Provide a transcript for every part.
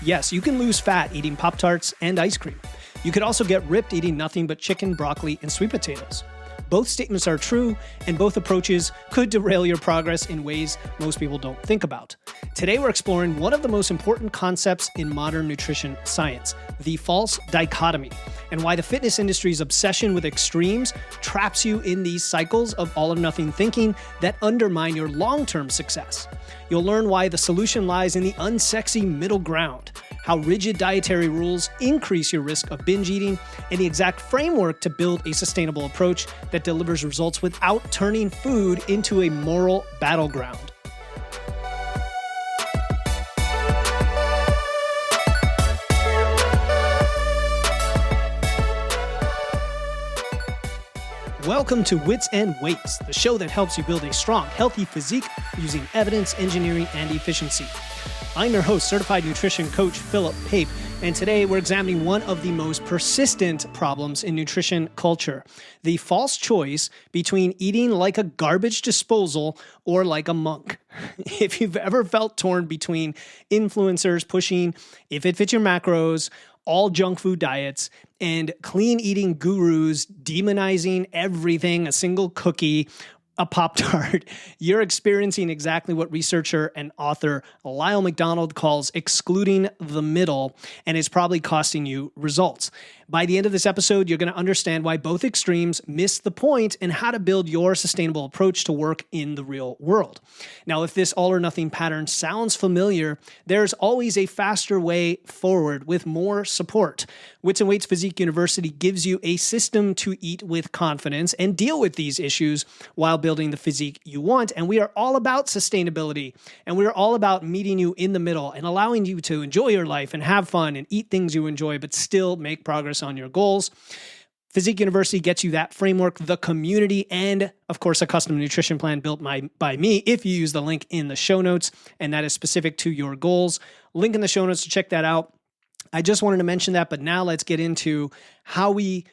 Yes, you can lose fat eating Pop-Tarts and ice cream. You could also get ripped eating nothing but chicken, broccoli, and sweet potatoes. Both statements are true, and both approaches could derail your progress in ways most people don't think about. Today, we're exploring one of the most important concepts in modern nutrition science, the false dichotomy, and why the fitness industry's obsession with extremes traps you in these cycles of all or nothing thinking that undermine your long-term success. You'll learn why the solution lies in the unsexy middle ground, how rigid dietary rules increase your risk of binge eating, and the exact framework to build a sustainable approach that delivers results without turning food into a moral battleground. Welcome to Wits and Weights, the show that helps you build a strong, healthy physique using evidence, engineering, and efficiency. I'm your host, certified nutrition coach Philip Pape, and today we're examining one of the most persistent problems in nutrition culture, the false choice between eating like a garbage disposal or like a monk. If you've ever felt torn between influencers pushing, if it fits your macros, all junk food diets, and clean eating gurus demonizing everything, a single cookie, a Pop-Tart, you're experiencing exactly what researcher and author Lyle McDonald calls excluding the middle, and it's probably costing you results. By the end of this episode, you're going to understand why both extremes miss the point and how to build your sustainable approach to work in the real world. Now, if this all or nothing pattern sounds familiar, there's always a faster way forward with more support. Wits and Weights Physique University gives you a system to eat with confidence and deal with these issues while building the physique you want. And we are all about sustainability, and we're all about meeting you in the middle and allowing you to enjoy your life and have fun and eat things you enjoy, but still make progress on your goals. Physique University gets you that framework, the community, and of course, a custom nutrition plan built by me if you use the link in the show notes, and that is specific to your goals. Link in the show notes to check that out. I just wanted to mention that, but now let's get into how we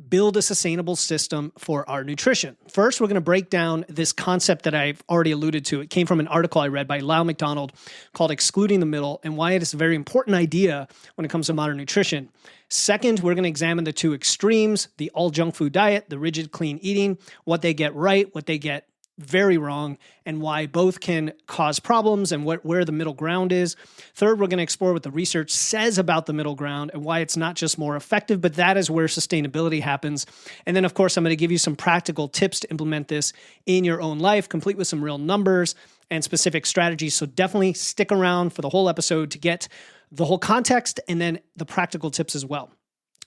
build a sustainable system for our nutrition. First, we're going to break down this concept that I've already alluded to. It came from an article I read by Lyle McDonald called Excluding the Middle, and why it is a very important idea when it comes to modern nutrition. Second, we're going to examine the two extremes, the all junk food diet, the rigid clean eating, what they get right, what they get very wrong, and why both can cause problems and where the middle ground is. Third, we're going to explore what the research says about the middle ground and why it's not just more effective, but that is where sustainability happens. And then, of course, I'm going to give you some practical tips to implement this in your own life, complete with some real numbers and specific strategies. So definitely stick around for the whole episode to get the whole context and then the practical tips as well.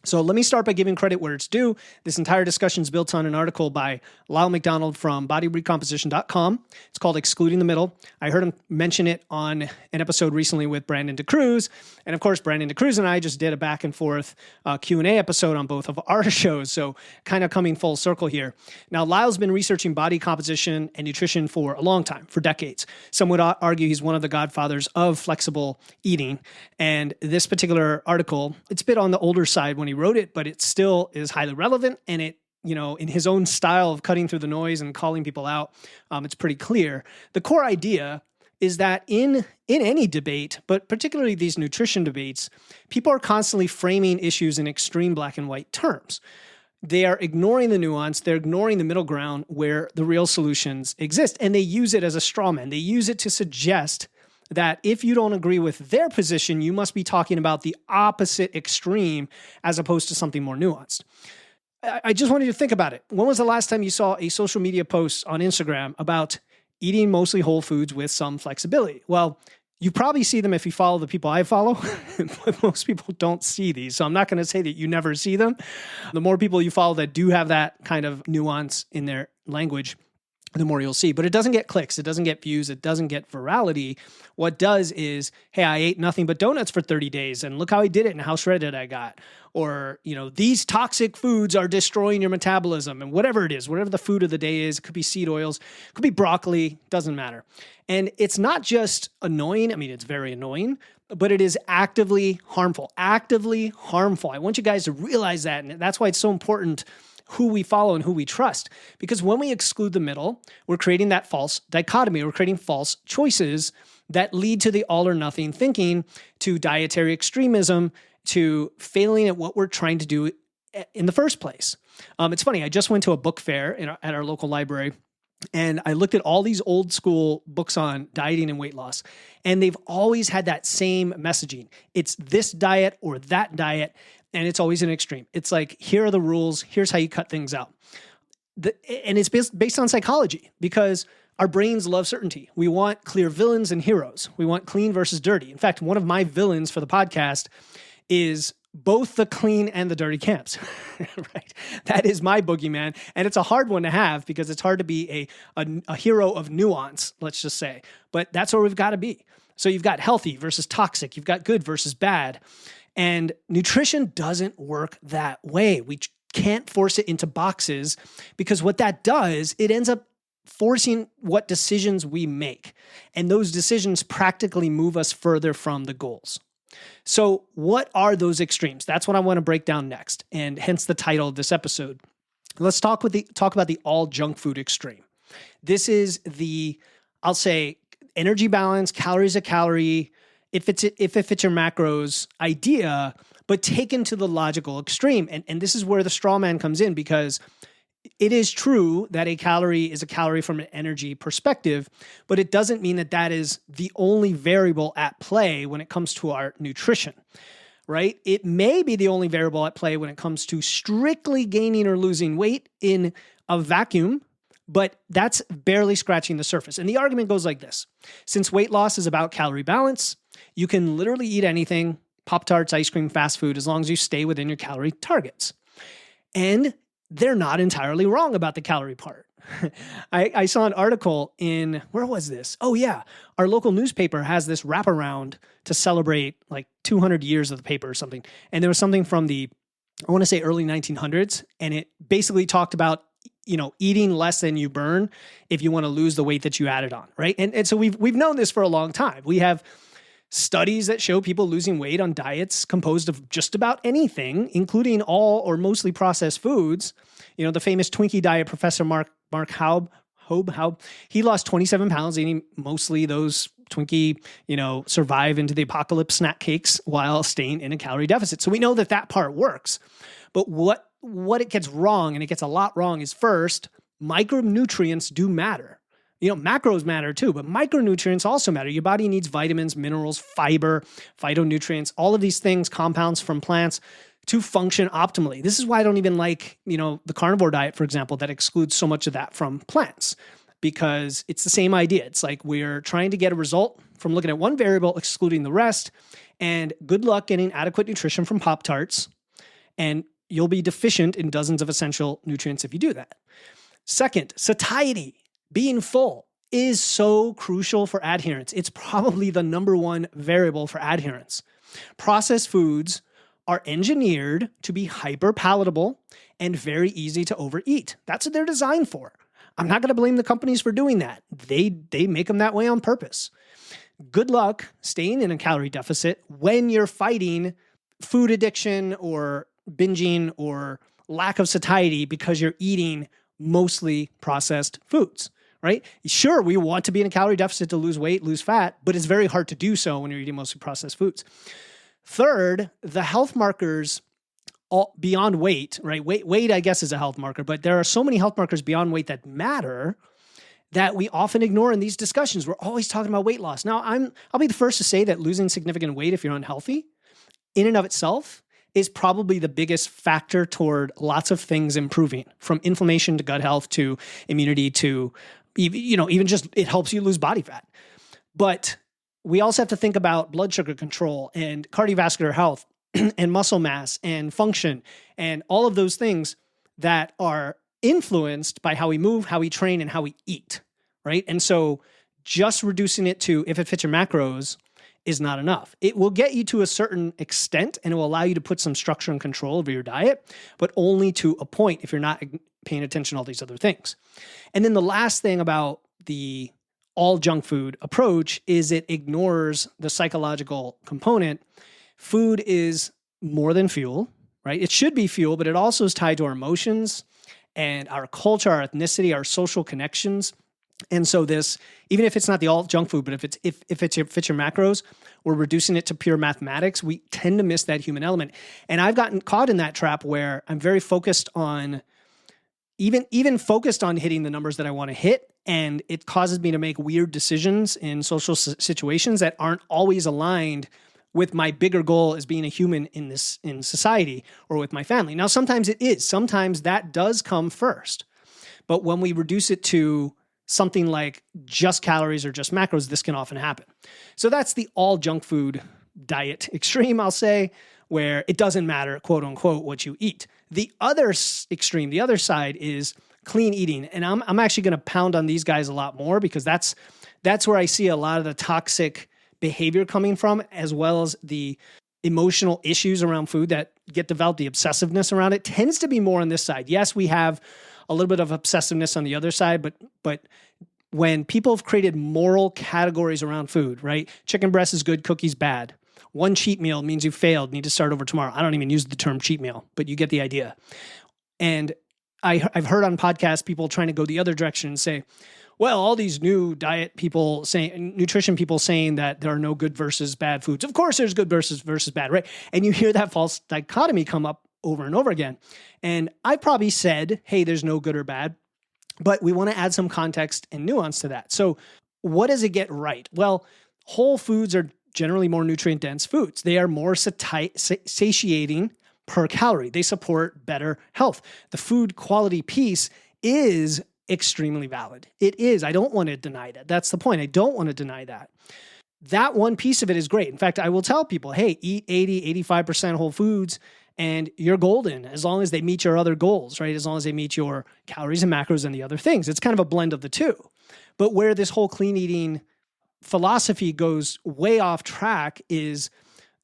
So let me start by giving credit where it's due. This entire discussion is built on an article by Lyle McDonald from bodyrecomposition.com. It's called Excluding the Middle. I heard him mention it on an episode recently with Brandon DeCruz. And of course, Brandon DeCruz and I just did a back and forth Q&A episode on both of our shows. So kind of coming full circle here. Now, Lyle's been researching body composition and nutrition for a long time, for decades. Some would argue he's one of the godfathers of flexible eating. And this particular article, it's a bit on the older side when he wrote it, but it still is highly relevant, and it, in his own style of cutting through the noise and calling people out, it's pretty clear. The core idea is that in any debate, but particularly these nutrition debates, people are constantly framing issues in extreme black and white terms. They are ignoring the nuance, they're ignoring the middle ground where the real solutions exist, and they use it as a straw man. They use it to suggest that if you don't agree with their position, you must be talking about the opposite extreme as opposed to something more nuanced. I just wanted you to think about it. When was the last time you saw a social media post on Instagram about eating mostly whole foods with some flexibility? Well, you probably see them if you follow the people I follow, but most people don't see these. So I'm not going to say that you never see them. The more people you follow that do have that kind of nuance in their language, the more you'll see. But it doesn't get clicks. It doesn't get views. It doesn't get virality. What does is, hey, I ate nothing but donuts for 30 days and look how I did it and how shredded I got. Or, these toxic foods are destroying your metabolism, and whatever it is, whatever the food of the day is, it could be seed oils, it could be broccoli, doesn't matter. And it's not just annoying. I mean, it's very annoying, but it is actively harmful. Actively harmful. I want you guys to realize that. And that's why it's so important who we follow and who we trust. Because when we exclude the middle, we're creating that false dichotomy. We're creating false choices that lead to the all or nothing thinking, to dietary extremism, to failing at what we're trying to do in the first place. It's funny, I just went to a book fair at our local library, and I looked at all these old school books on dieting and weight loss, and they've always had that same messaging. It's this diet or that diet, and it's always an extreme. It's like, here are the rules, here's how you cut things out. And it's based on psychology, because our brains love certainty. We want clear villains and heroes. We want clean versus dirty. In fact, one of my villains for the podcast is both the clean and the dirty camps, right? That is my boogeyman. And it's a hard one to have, because it's hard to be a hero of nuance, let's just say. But that's where we've got to be. So you've got healthy versus toxic. You've got good versus bad. And nutrition doesn't work that way. We can't force it into boxes, because what that does, it ends up forcing what decisions we make. And those decisions practically move us further from the goals. So what are those extremes? That's what I want to break down next, and hence the title of this episode. Let's talk about the all junk food extreme. This is I'll say, energy balance, calories a calorie, if it fits your macros idea, but taken to the logical extreme. And this is where the straw man comes in, because it is true that a calorie is a calorie from an energy perspective, but it doesn't mean that that is the only variable at play when it comes to our nutrition, right? It may be the only variable at play when it comes to strictly gaining or losing weight in a vacuum, but that's barely scratching the surface. And the argument goes like this. Since weight loss is about calorie balance, you can literally eat anything, Pop-Tarts, ice cream, fast food, as long as you stay within your calorie targets. And they're not entirely wrong about the calorie part. I saw an article where was this? Oh yeah, our local newspaper has this wraparound to celebrate like 200 years of the paper or something. And there was something from I want to say early 1900s. And it basically talked about, eating less than you burn if you want to lose the weight that you added on, right? And so we've known this for a long time. We have studies that show people losing weight on diets composed of just about anything, including all or mostly processed foods. The famous Twinkie diet, Professor Mark Haub, he lost 27 pounds eating mostly those Twinkie, survive into the apocalypse snack cakes while staying in a calorie deficit. So we know that part works. But what it gets wrong, and it gets a lot wrong, is first, micronutrients do matter. Macros matter too, but micronutrients also matter. Your body needs vitamins, minerals, fiber, phytonutrients, all of these things, compounds from plants, to function optimally. This is why I don't even like, the carnivore diet, for example, that excludes so much of that from plants, because it's the same idea. It's like we're trying to get a result from looking at one variable, excluding the rest, and good luck getting adequate nutrition from Pop-Tarts, and you'll be deficient in dozens of essential nutrients if you do that. Second, satiety. Being full is so crucial for adherence. It's probably the number one variable for adherence. Processed foods are engineered to be hyper palatable and very easy to overeat. That's what they're designed for. I'm not going to blame the companies for doing that. They make them that way on purpose. Good luck staying in a calorie deficit when you're fighting food addiction or binging or lack of satiety because you're eating mostly processed foods. Right? Sure, we want to be in a calorie deficit to lose weight, lose fat, but it's very hard to do so when you're eating mostly processed foods. Third, the health markers beyond weight, right? Weight, I guess, is a health marker, but there are so many health markers beyond weight that matter that we often ignore in these discussions. We're always talking about weight loss. Now, I'll be the first to say that losing significant weight if you're unhealthy, in and of itself, is probably the biggest factor toward lots of things improving, from inflammation to gut health to immunity to even just it helps you lose body fat. But we also have to think about blood sugar control and cardiovascular health and muscle mass and function and all of those things that are influenced by how we move, how we train, and how we eat, right? And so just reducing it to if it fits your macros is not enough. It will get you to a certain extent, and it will allow you to put some structure and control over your diet, but only to a point if you're not paying attention to all these other things. And then the last thing about the all junk food approach is it ignores the psychological component. Food is more than fuel, right? It should be fuel, but it also is tied to our emotions, and our culture, our ethnicity, our social connections. And so this, even if it's not the all junk food, but if it fits your macros, we're reducing it to pure mathematics. We tend to miss that human element. And I've gotten caught in that trap where I'm very focused on even focused on hitting the numbers that I want to hit. And it causes me to make weird decisions in social situations that aren't always aligned with my bigger goal as being a human in society or with my family. Now, sometimes it is. Sometimes that does come first. But when we reduce it to something like just calories or just macros, this can often happen. So that's the all junk food diet extreme, I'll say, where it doesn't matter, quote unquote, what you eat. The other extreme, the other side is clean eating. And I'm actually going to pound on these guys a lot more because that's where I see a lot of the toxic behavior coming from, as well as the emotional issues around food that get developed. The obsessiveness around it tends to be more on this side. Yes, we have a little bit of obsessiveness on the other side, but when people have created moral categories around food, right? Chicken breast is good, cookies bad. One cheat meal means you failed, need to start over tomorrow. I don't even use the term cheat meal, but you get the idea. And I've heard on podcasts people trying to go the other direction and say, well, all these new diet people saying, nutrition people saying that there are no good versus bad foods. Of course there's good versus bad, right? And you hear that false dichotomy come up over and over again. And I probably said, hey, there's no good or bad, but we want to add some context and nuance to that. So what does it get right? Well, whole foods are generally more nutrient dense foods. They are more satiating per calorie. They support better health. The food quality piece is extremely valid. It is. I don't want to deny that. That's the point. I don't want to deny that. That one piece of it is great. In fact, I will tell people, hey, eat 80, 85% whole foods and you're golden as long as they meet your other goals, right? As long as they meet your calories and macros and the other things. It's kind of a blend of the two. But where this whole clean eating philosophy goes way off track is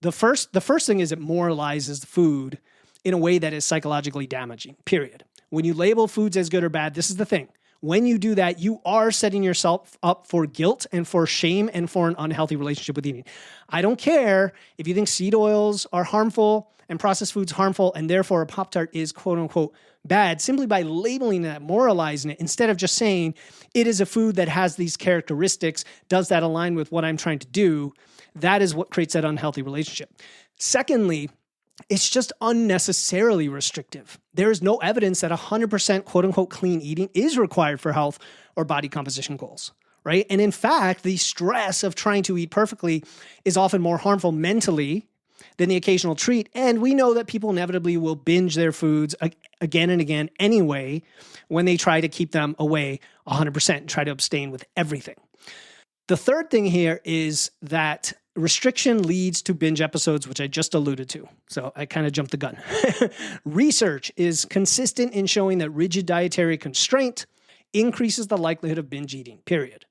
the first thing is it moralizes the food in a way that is psychologically damaging, period. When you label foods as good or bad, this is the thing. When you do that, you are setting yourself up for guilt and for shame and for an unhealthy relationship with eating. I don't care if you think seed oils are harmful and processed foods harmful and therefore a Pop-Tart is quote unquote bad, simply by labeling that, moralizing it, instead of just saying it is a food that has these characteristics. Does that align with what I'm trying to do? That is what creates that unhealthy relationship. Secondly, it's just unnecessarily restrictive. There is no evidence that 100% quote unquote clean eating is required for health or body composition goals, right? And in fact, the stress of trying to eat perfectly is often more harmful mentally than the occasional treat. And we know that people inevitably will binge their foods again and again anyway when they try to keep them away 100% and try to abstain with everything. The third thing here is that restriction leads to binge episodes, which I just alluded to. So I kind of jumped the gun. Research is consistent in showing that rigid dietary constraint increases the likelihood of binge eating, period.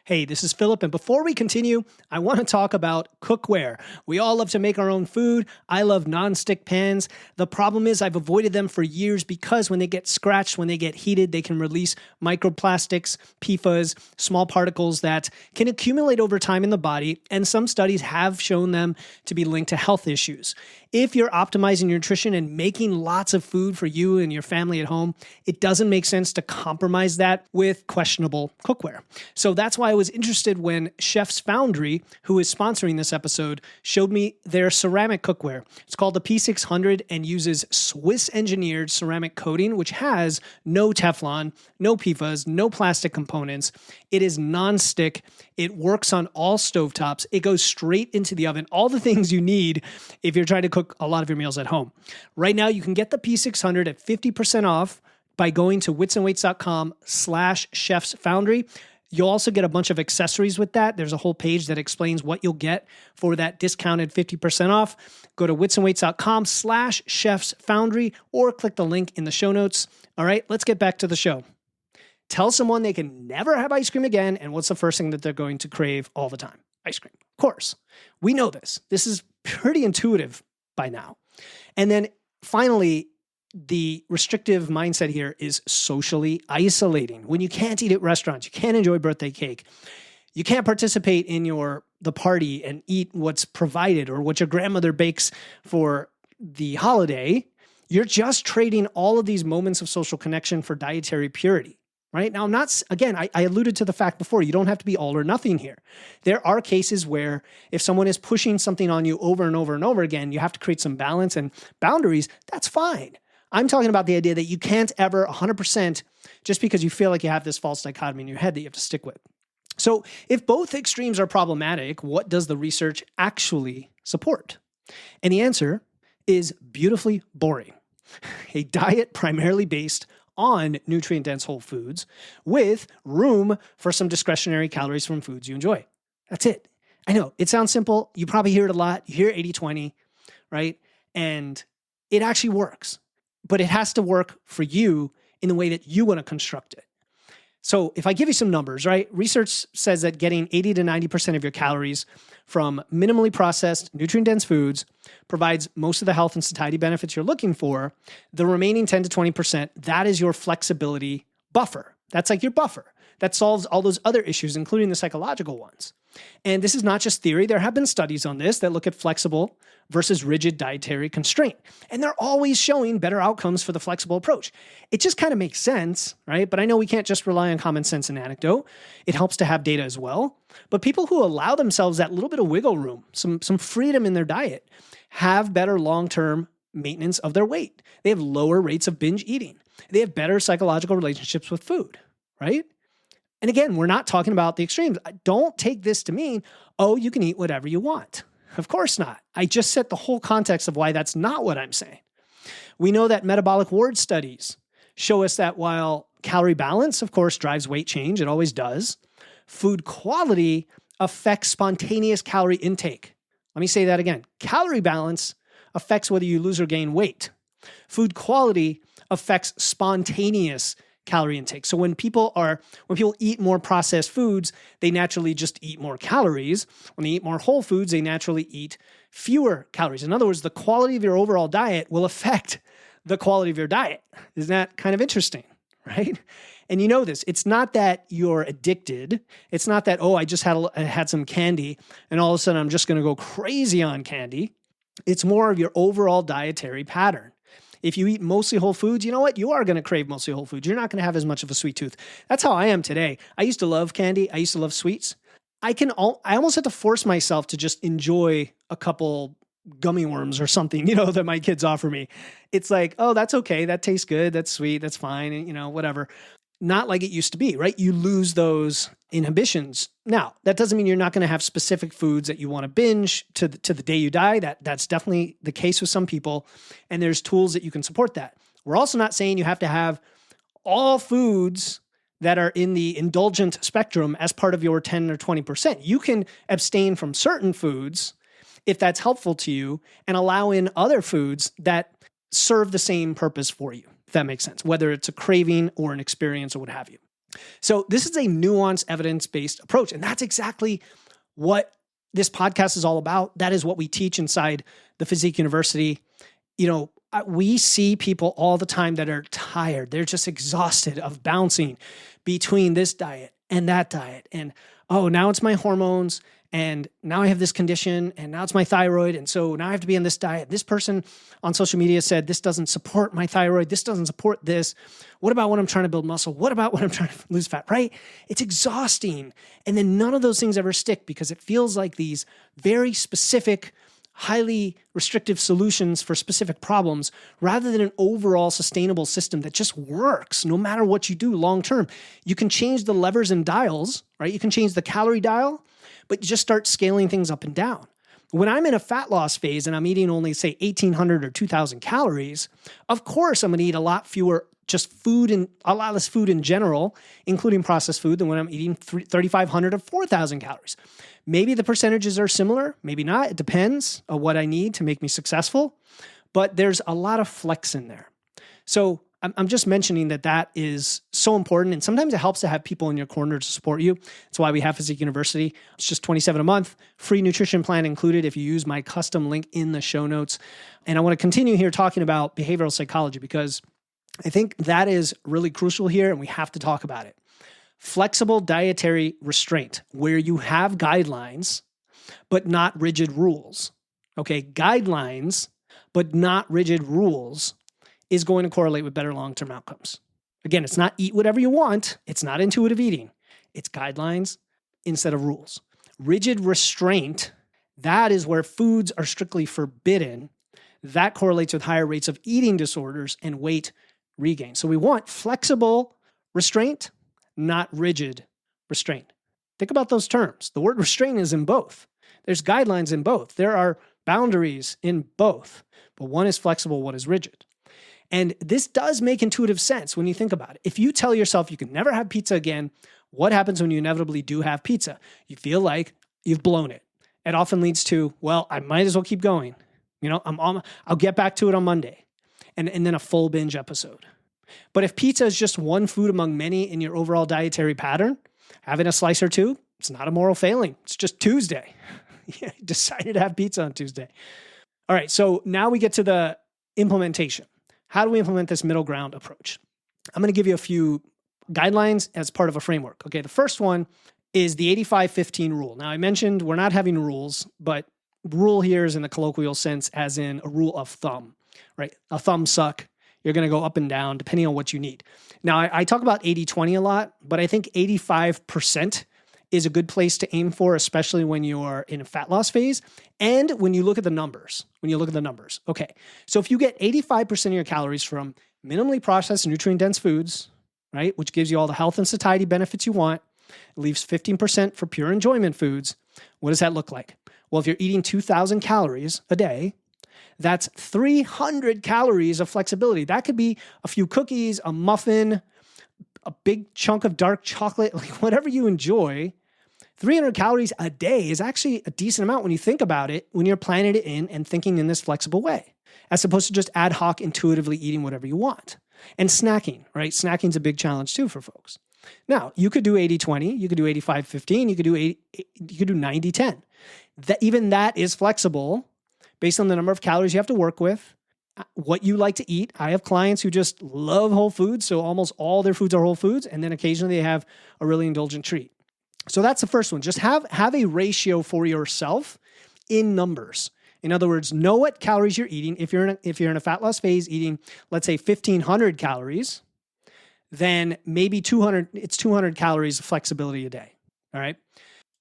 Hey, this is Philip, and before we continue, I want to talk about cookware. We all love to make our own food. I love non-stick pans. The problem is I've avoided them for years because when they get scratched, when they get heated, they can release microplastics, PFAS, small particles that can accumulate over time in the body, and some studies have shown them to be linked to health issues. If you're optimizing your nutrition and making lots of food for you and your family at home, it doesn't make sense to compromise that with questionable cookware. So that's why I was interested when Chef's Foundry, who is sponsoring this episode, showed me their ceramic cookware. It's called the P600 and uses Swiss-engineered ceramic coating, which has no Teflon, no PFAS, no plastic components. It is non-stick. It works on all stovetops. It goes straight into the oven. All the things you need if you're trying to cook a lot of your meals at home. Right now, you can get the P600 at 50% off by going to witsandweights.com/chefsfoundry. You'll also get a bunch of accessories with that. There's a whole page that explains what you'll get for that discounted 50% off. Go to witsandweights.com/chefsfoundry or click the link in the show notes. All right, let's get back to the show. Tell someone they can never have ice cream again, and what's the first thing that they're going to crave all the time? Ice cream. Of course. We know this. This is pretty intuitive by now. And then finally, the restrictive mindset here is socially isolating. When you can't eat at restaurants, you can't enjoy birthday cake, you can't participate in the party and eat what's provided or what your grandmother bakes for the holiday, You're just trading all of these moments of social connection for dietary purity. Right? Now, I alluded to the fact before, you don't have to be all or nothing here. There are cases where if someone is pushing something on you over and over and over again, you have to create some balance and boundaries. That's fine. I'm talking about the idea that you can't ever 100% just because you feel like you have this false dichotomy in your head that you have to stick with. So if both extremes are problematic, what does the research actually support? And the answer is beautifully boring. A diet primarily based on nutrient-dense whole foods with room for some discretionary calories from foods you enjoy. That's it. I know, it sounds simple. You probably hear it a lot. You hear 80-20, right? And it actually works, but it has to work for you in the way that you want to construct it. So if I give you some numbers, right? Research says that getting 80 to 90% of your calories from minimally processed, nutrient-dense foods provides most of the health and satiety benefits you're looking for. The remaining 10 to 20%, that is your flexibility buffer. That's like your buffer. That solves all those other issues, including the psychological ones. And this is not just theory. There have been studies on this that look at flexible versus rigid dietary constraint. And they're always showing better outcomes for the flexible approach. It just kind of makes sense, right? But I know we can't just rely on common sense and anecdote. It helps to have data as well. But people who allow themselves that little bit of wiggle room, some freedom in their diet, have better long-term maintenance of their weight. They have lower rates of binge eating. They have better psychological relationships with food, right? And again, we're not talking about the extremes. Don't take this to mean, oh, you can eat whatever you want. Of course not. I just set the whole context of why that's not what I'm saying. We know that metabolic ward studies show us that while calorie balance, of course, drives weight change, it always does, food quality affects spontaneous calorie intake. Let me say that again. Calorie balance affects whether you lose or gain weight. Food quality affects spontaneous calorie intake. So when people eat more processed foods, they naturally just eat more calories. When they eat more whole foods, they naturally eat fewer calories. In other words, the quality of your overall diet will affect the quality of your diet. Isn't that kind of interesting, right? And you know this, it's not that you're addicted. It's not that, oh, I just had some candy and all of a sudden I'm just going to go crazy on candy. It's more of your overall dietary pattern. If you eat mostly whole foods, you know what? You are going to crave mostly whole foods. You're not going to have as much of a sweet tooth. That's how I am today. I used to love candy. I used to love sweets. I almost have to force myself to just enjoy a couple gummy worms or something, that my kids offer me. It's like, oh, that's okay. That tastes good. That's sweet. That's fine. And, whatever. Not like it used to be, right? You lose those inhibitions. Now, that doesn't mean you're not going to have specific foods that you want to binge to the day you die. That's definitely the case with some people. And there's tools that you can support that. We're also not saying you have to have all foods that are in the indulgent spectrum as part of your 10 or 20%. You can abstain from certain foods if that's helpful to you and allow in other foods that serve the same purpose for you, if that makes sense, whether it's a craving or an experience or what have you. So this is a nuanced, evidence-based approach, and that's exactly what this podcast is all about. That is what we teach inside the Physique University. We see people all the time that are tired. They're just exhausted of bouncing between this diet and that diet. And, oh, now it's my hormones, and now I have this condition, and now it's my thyroid, and so now I have to be on this diet. This person on social media said this doesn't support my thyroid. This doesn't support this. What about when I'm trying to build muscle? What about when I'm trying to lose fat, right? It's exhausting. And then none of those things ever stick because it feels like these very specific, highly restrictive solutions for specific problems rather than an overall sustainable system that just works no matter what you do long term. You can change the levers and dials, right? You can change the calorie dial, but you just start scaling things up and down. When I'm in a fat loss phase and I'm eating only, say, 1,800 or 2,000 calories, of course I'm going to eat a lot fewer just food and a lot less food in general, including processed food, than when I'm eating 3,500 or 4,000 calories. Maybe the percentages are similar, maybe not. It depends on what I need to make me successful, but there's a lot of flex in there. So I'm just mentioning that is so important, and sometimes it helps to have people in your corner to support you. That's why we have Physique University. It's just $27 a month, free nutrition plan included if you use my custom link in the show notes. And I want to continue here talking about behavioral psychology because I think that is really crucial here, and we have to talk about it. Flexible dietary restraint, where you have guidelines, but not rigid rules. Okay, guidelines, but not rigid rules, is going to correlate with better long-term outcomes. Again, it's not eat whatever you want. It's not intuitive eating. It's guidelines instead of rules. Rigid restraint, that is where foods are strictly forbidden. That correlates with higher rates of eating disorders and weight regain. So we want flexible restraint, not rigid restraint. Think about those terms. The word restraint is in both. There's guidelines in both. There are boundaries in both, but one is flexible, one is rigid. And this does make intuitive sense when you think about it. If you tell yourself you can never have pizza again, what happens when you inevitably do have pizza? You feel like you've blown it. It often leads to, well, I might as well keep going. I'll get back to it on Monday. And then a full binge episode. But if pizza is just one food among many in your overall dietary pattern, having a slice or two, it's not a moral failing. It's just Tuesday. You decided to have pizza on Tuesday. All right, so now we get to the implementation. How do we implement this middle ground approach? I'm going to give you a few guidelines as part of a framework. Okay, the first one is the 85-15 rule. Now, I mentioned we're not having rules, but rule here is in the colloquial sense as in a rule of thumb, right? A thumb suck. You're going to go up and down depending on what you need. Now, I talk about 80-20 a lot, but I think 85% is a good place to aim for, especially when you're in a fat loss phase and when you look at the numbers. Okay, so if you get 85% of your calories from minimally processed nutrient-dense foods, right, which gives you all the health and satiety benefits you want, it leaves 15% for pure enjoyment foods. What does that look like? Well, if you're eating 2,000 calories a day, that's 300 calories of flexibility. That could be a few cookies, a muffin, a big chunk of dark chocolate, like whatever you enjoy. 300 calories a day is actually a decent amount when you think about it, when you're planning it in and thinking in this flexible way, as opposed to just ad hoc intuitively eating whatever you want. And snacking, right? Snacking's a big challenge too for folks. Now, you could do 80-20, you could do 85-15, you could do 90-10. Even that is flexible based on the number of calories you have to work with, what you like to eat. I have clients who just love whole foods, so almost all their foods are whole foods, and then occasionally they have a really indulgent treat. So that's the first one. Just have a ratio for yourself in numbers. In other words, know what calories you're eating. If you're in a fat loss phase eating, let's say 1,500 calories, then maybe 200 calories of flexibility a day. All right.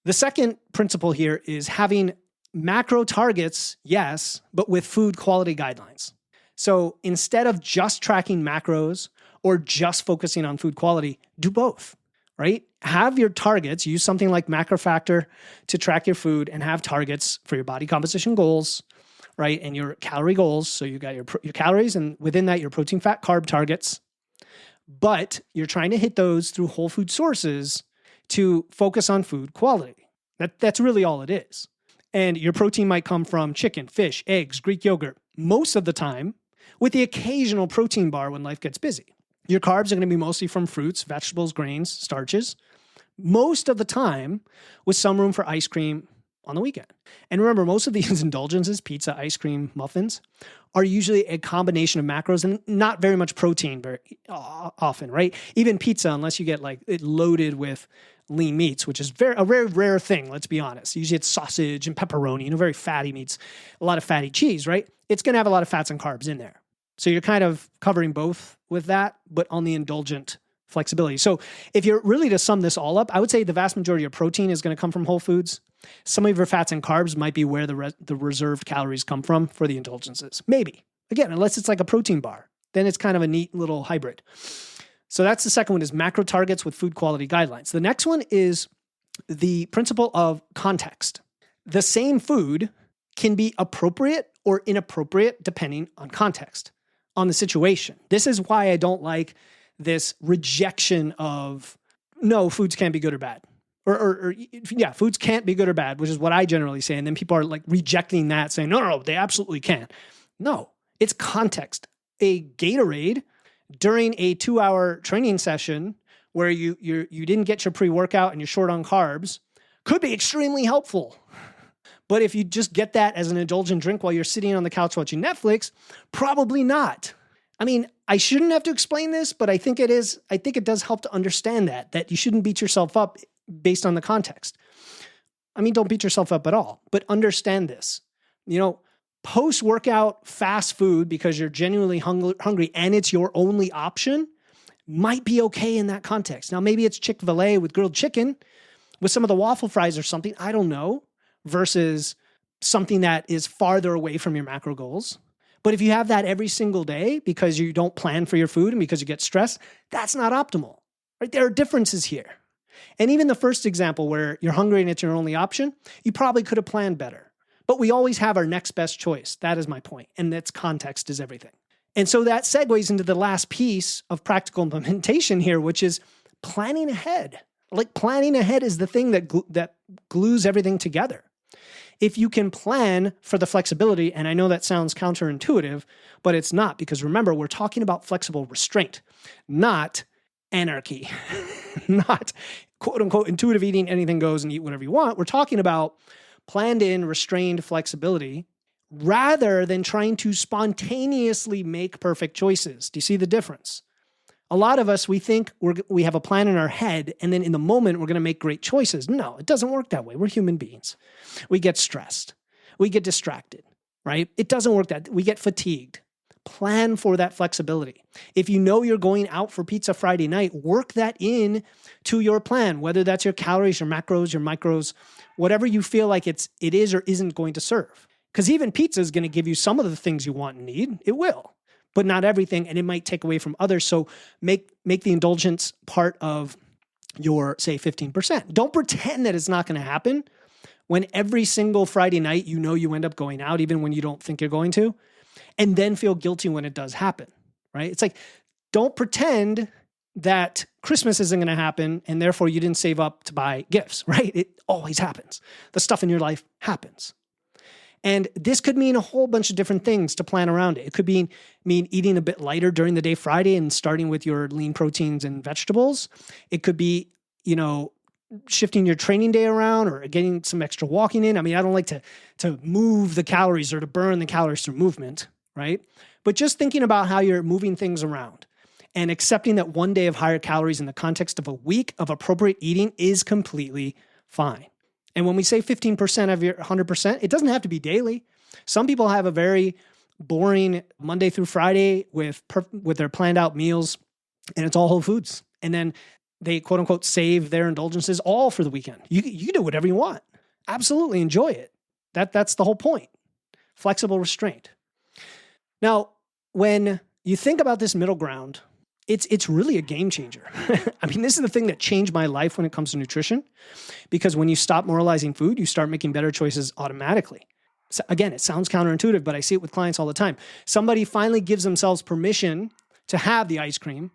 The second principle here is having macro targets, yes, but with food quality guidelines. So instead of just tracking macros or just focusing on food quality, do both, right? Have your targets, use something like MacroFactor to track your food and have targets for your body composition goals, right? And your calorie goals. So you got your calories and within that, your protein, fat, carb targets. But you're trying to hit those through whole food sources to focus on food quality. That's really all it is. And your protein might come from chicken, fish, eggs, Greek yogurt, most of the time, with the occasional protein bar when life gets busy. Your carbs are going to be mostly from fruits, vegetables, grains, starches, most of the time with some room for ice cream on the weekend. And remember, most of these indulgences, pizza, ice cream, muffins, are usually a combination of macros and not very much protein very often, right? Even pizza, unless you get like it loaded with lean meats, which is a very rare thing, let's be honest. Usually it's sausage and pepperoni, very fatty meats, a lot of fatty cheese, right? It's going to have a lot of fats and carbs in there. So you're kind of covering both with that, but on the indulgent flexibility. So if you're really to sum this all up, I would say the vast majority of protein is going to come from whole foods. Some of your fats and carbs might be where the reserved calories come from for the indulgences. Maybe. Again, unless it's like a protein bar, then it's kind of a neat little hybrid. So that's the second one, is macro targets with food quality guidelines. The next one is the principle of context. The same food can be appropriate or inappropriate depending on context, on the situation. This is why I don't like this rejection of, no, foods can't be good or bad. Or foods can't be good or bad, which is what I generally say. And then people are like rejecting that, saying, no, they absolutely can. No, it's context. A Gatorade during a 2-hour training session where you didn't get your pre-workout and you're short on carbs could be extremely helpful. But if you just get that as an indulgent drink while you're sitting on the couch watching Netflix, probably not. I mean, I shouldn't have to explain this, but I think it does help to understand that you shouldn't beat yourself up based on the context. I mean, don't beat yourself up at all, but understand this. Post-workout fast food, because you're genuinely hungry and it's your only option, might be okay in that context. Now, maybe it's Chick-fil-A with grilled chicken with some of the waffle fries or something, I don't know, versus something that is farther away from your macro goals. But if you have that every single day because you don't plan for your food and because you get stressed, that's not optimal, right? There are differences here. And even the first example where you're hungry and it's your only option, you probably could have planned better. But we always have our next best choice. That is my point. And that's context is everything. And so that segues into the last piece of practical implementation here, which is planning ahead. Like planning ahead is the thing that glues everything together. If you can plan for the flexibility, and I know that sounds counterintuitive, but it's not, because remember, we're talking about flexible restraint, not anarchy, not quote unquote intuitive eating, anything goes and eat whatever you want. We're talking about planned in, restrained flexibility rather than trying to spontaneously make perfect choices. Do you see the difference? A lot of us, we think we have a plan in our head, and then in the moment, we're going to make great choices. No, it doesn't work that way. We're human beings. We get stressed. We get distracted, right? It doesn't work that way. We get fatigued. Plan for that flexibility. If you know you're going out for pizza Friday night, work that in to your plan, whether that's your calories, your macros, your micros, whatever you feel like it is or isn't going to serve. Because even pizza is going to give you some of the things you want and need. It will. But not everything, and it might take away from others. So make the indulgence part of your, say, 15%. Don't pretend that it's not going to happen when every single Friday night you know you end up going out, even when you don't think you're going to, and then feel guilty when it does happen, right? It's like, don't pretend that Christmas isn't going to happen and therefore you didn't save up to buy gifts, right? It always happens. The stuff in your life happens. And this could mean a whole bunch of different things to plan around it. It could mean eating a bit lighter during the day Friday and starting with your lean proteins and vegetables. It could be, shifting your training day around or getting some extra walking in. I mean, I don't like to move the calories or to burn the calories through movement, right? But just thinking about how you're moving things around and accepting that one day of higher calories in the context of a week of appropriate eating is completely fine. And when we say 15% of your 100%, it doesn't have to be daily. Some people have a very boring Monday through Friday with their planned out meals, and it's all whole foods. And then they quote unquote save their indulgences all for the weekend. You can do whatever you want. Absolutely enjoy it. That's the whole point. Flexible restraint. Now, when you think about this middle ground, it's really a game changer. I mean, this is the thing that changed my life when it comes to nutrition, because when you stop moralizing food, you start making better choices automatically. So again, it sounds counterintuitive, but I see it with clients all the time. Somebody finally gives themselves permission to have the ice cream,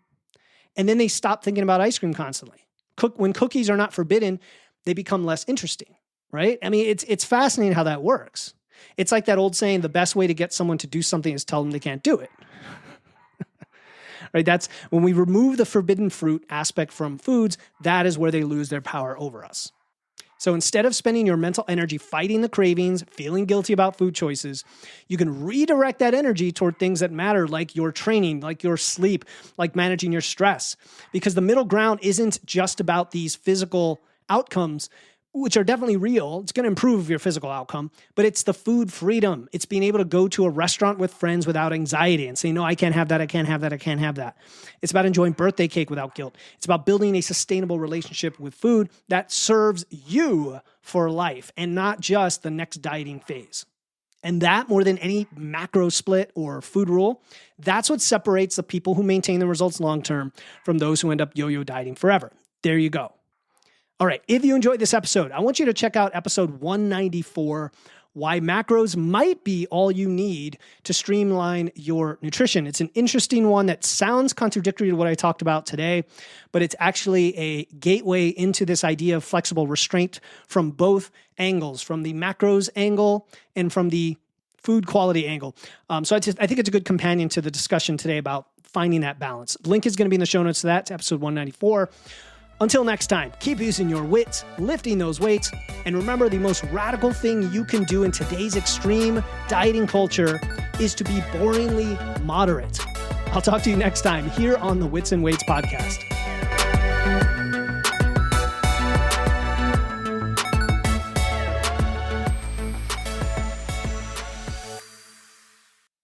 and then they stop thinking about ice cream constantly. When cookies are not forbidden, they become less interesting, right? I mean, it's fascinating how that works. It's like that old saying, the best way to get someone to do something is tell them they can't do it. Right? That's when we remove the forbidden fruit aspect from foods, that is where they lose their power over us. So instead of spending your mental energy fighting the cravings, feeling guilty about food choices, you can redirect that energy toward things that matter, like your training, like your sleep, like managing your stress. Because the middle ground isn't just about these physical outcomes, which are definitely real. It's going to improve your physical outcome, but it's the food freedom. It's being able to go to a restaurant with friends without anxiety and say, no, I can't have that. I can't have that. I can't have that. It's about enjoying birthday cake without guilt. It's about building a sustainable relationship with food that serves you for life and not just the next dieting phase. And that, more than any macro split or food rule, that's what separates the people who maintain the results long-term from those who end up yo-yo dieting forever. There you go. All right, if you enjoyed this episode, I want you to check out episode 194, Why Macros Might Be All You Need to Streamline Your Nutrition. It's an interesting one that sounds contradictory to what I talked about today, but it's actually a gateway into this idea of flexible restraint from both angles, from the macros angle and from the food quality angle. So I think it's a good companion to the discussion today about finding that balance. The link is going to be in the show notes to that, to episode 194. Until next time, keep using your wits, lifting those weights, and remember, the most radical thing you can do in today's extreme dieting culture is to be boringly moderate. I'll talk to you next time here on the Wits and Weights podcast.